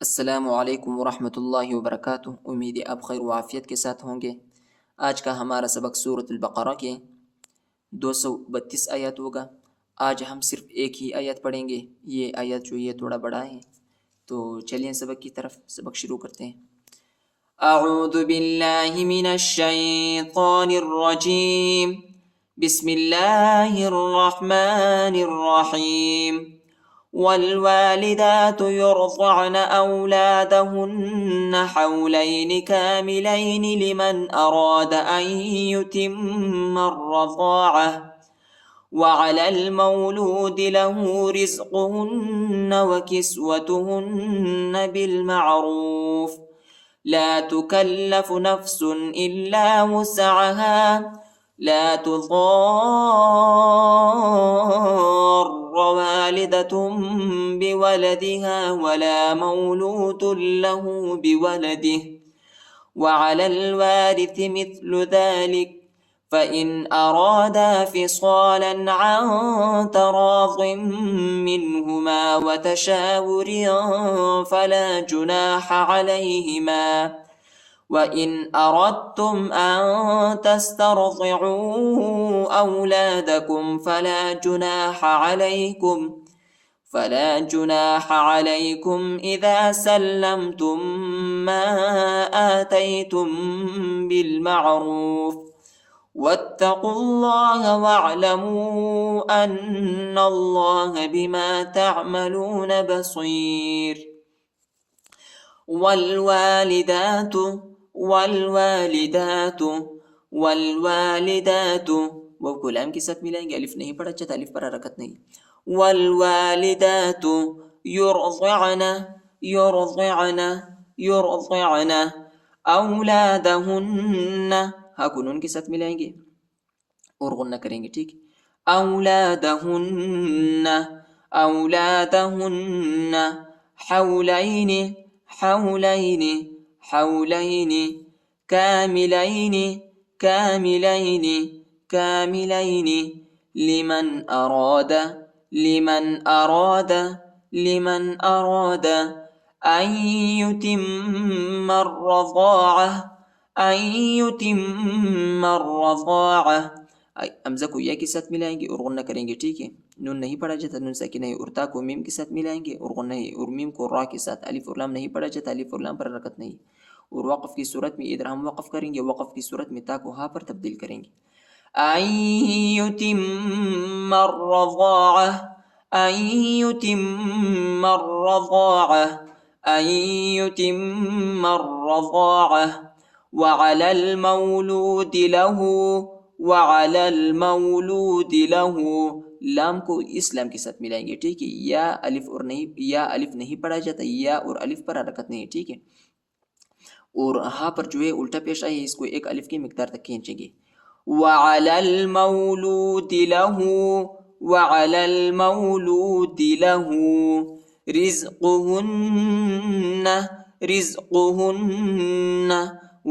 السلام علیکم ورحمۃ اللہ وبرکاتہ۔ امید ہے آپ خیر و عافیت کے ساتھ ہوں گے۔ آج کا ہمارا سبق سورۃ البقرہ کے 232 آیات ہوگا۔ آج ہم صرف ایک ہی آیت پڑھیں گے۔ یہ آیت جو یہ تھوڑا بڑا ہے، تو چلیے سبق کی طرف سبق شروع کرتے ہیں۔ اعوذ باللہ من الشیطان الرجیم، بسم اللہ الرحمن الرحیم۔ والوالدات يرضعن أولادهن حولين كاملين لمن أراد أن يتم الرضاعة وعلى المولود له رزقهن وكسوتهن بالمعروف لا تكلف نفس إلا وسعها لا تضار والدة بولدها ولا مولود له بولده وعلى الوارث مثل ذلك فإن أرادا فصالا عن تراض منهما وتشاور فلا جناح عليهما وإن أردتم أن تسترضعوا أولادكم فلا جناح عليكم إذا سلمتم ما آتيتم بالمعروف واتقوا الله واعلموا أن الله بما تعملون بصير۔ والوالدات وہ کو لام کے ساتھ ملائیں گے، الف نہیں پڑھا چاہتا، الف پر حرکت نہیں۔ والوالدات يرضعن اولادهن، ہاں کو نون کے ساتھ ملائیں گے اور غنہ کریں گے، ٹھیک۔ اولادهن حولين كاملين لمن أراد أن يتم الرضاعة حمزہ کو یا کے ساتھ ملائیں گے اور غنہ کریں گے، ٹھیک ہے۔ نون نہیں پڑھا جاتا، نون ساکنہ اور تا کو میم کے ساتھ ملائیں گے اور غنہ ہے، اور میم کو را کے ساتھ۔ الف اور لام نہیں پڑھا جاتا، الف اور لام پر حرکت نہیں۔ اور وقف کی صورت میں ادھر ہم وقف کریں گے، وقف کی صورت میں تا کو ہا پر تبدیل کریں گے۔ أن يتم الرضاعة وعلى المولود له لام کو اس لام کے ساتھ ملائیں گے، ٹھیک ہے۔ یا الف نہیں پڑھا جاتا، یا اور الف پر حرکت نہیں ہے، ٹھیک ہے۔ اور ہاں پر جو ہے الٹا پیش آئی ہے، اس کو ایک الف کی مقدار تک کھینچیں گے۔ وعلى المولود له رزقهن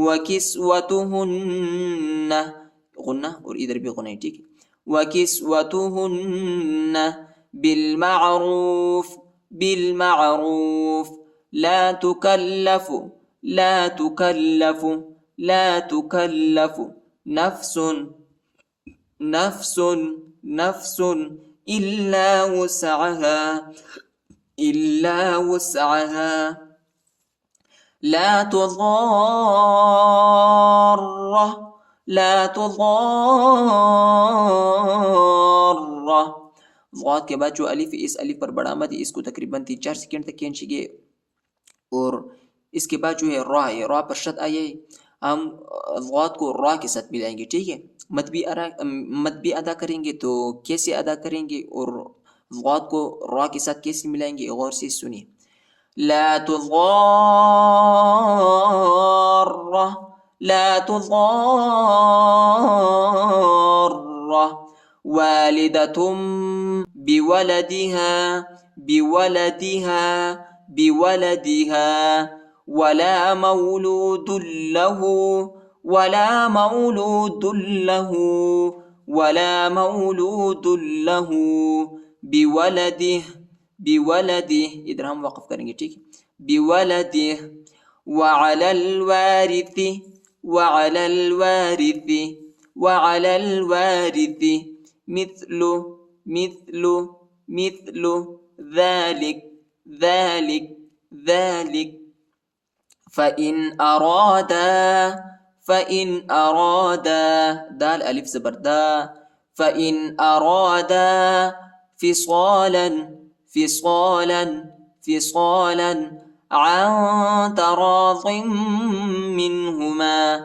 وكسوتهن، غنہ اور ادھر بھی غنہ ہے، ٹھیک ہے۔ وكسوتهن بالمعروف لا تكلف نفس إلا وسعها لا تضار ضاد کے بعد جو الف ہے، اس الف پر بڑا مد ہے، اس کو تقریباً 3-4 سیکنڈ تک کھینچیں گے، اور اس کے بعد جو ہے را ہے، را پر شد آئی ہے، ہم ضاد کو را کے ساتھ ملائیں گے، ٹھیک ہے۔ مد بھی ادا کریں گے تو کیسے ادا کریں گے، اور ضاد کو را کے ساتھ کیسے ملائیں گے، غور سے سنیے۔ لا تضار والدة بولدها ولا مولود له بولده ادھر ہم وقف کریں گے، ٹھیک ہے۔ بولده وعلى الوارث وعلى الوارث وعلى الوارث مثل مثل مثل ذلك ذلك ذلك فإن أرادا فإن أرادا دال ألف زبر دا فإن أرادا فصالا فصالا فصالا عن تراض منهما.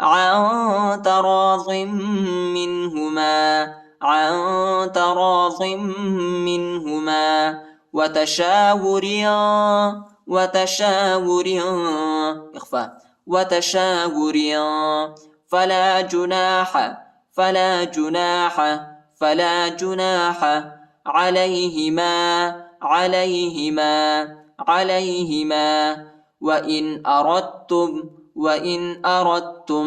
عن تراض منهما عن تراض منهما وتشاور وتشاور إخفاء وتشاور فلا جناح فلا جناح فلا جناح عليهما عليهما عليهما وإن أردتم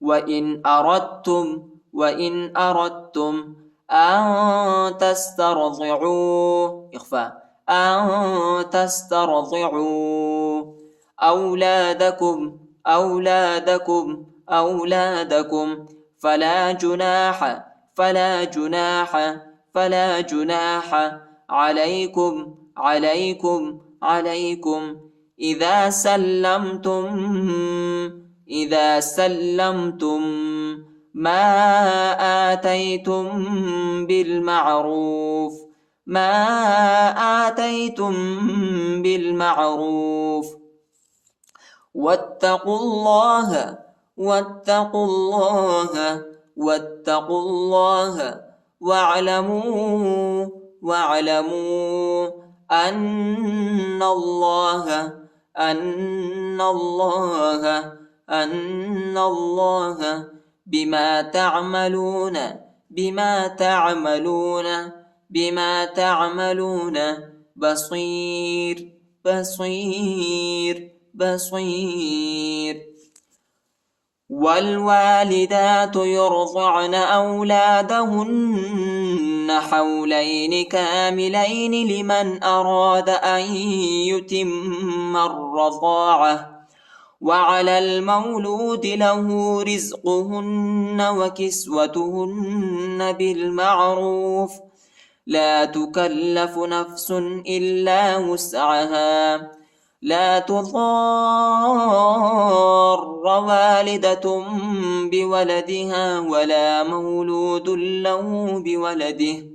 وإن أردتم أن تسترضعوا إخفاء أن تسترضعوا أولادكم أولادكم أولادكم فلا جناح فلا جناح فلا جناح عليكم عليكم عليكم إذا سلمتم ما آتيتم بالمعروف ما آتيتم بالمعروف واتقوا الله واتقوا الله واتقوا الله واعلموا أن الله أن الله أن الله بما تعملون بصير بصير بصير. والوالدات يرضعن أولادهن حولين كاملين لمن أراد أن يتم الرضاعة وعلى المولود له رزقهن وكسوتهن بالمعروف لا تكلف نفس إلا وسعها لا تضار والدة بولدها ولا مولود له بولده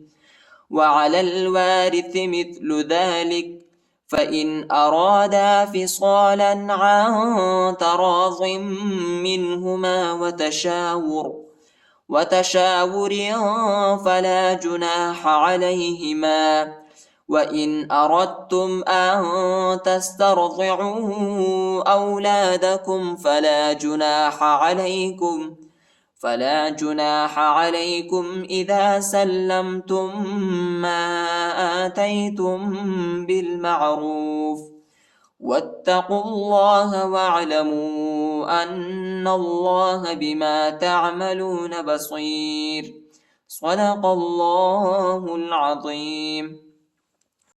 وعلى الوارث مثل ذلك فإن أرادا فصالا عن تراض منهما وتشاور فلا جناح عليهما وإن أردتم أن تسترضعوا أولادكم فلا جناح عليكم إذا سلمتم ما آتيتم بالمعروف واتقوا الله واعلموا أن الله بما تعملون بصير. صدق الله العظيم.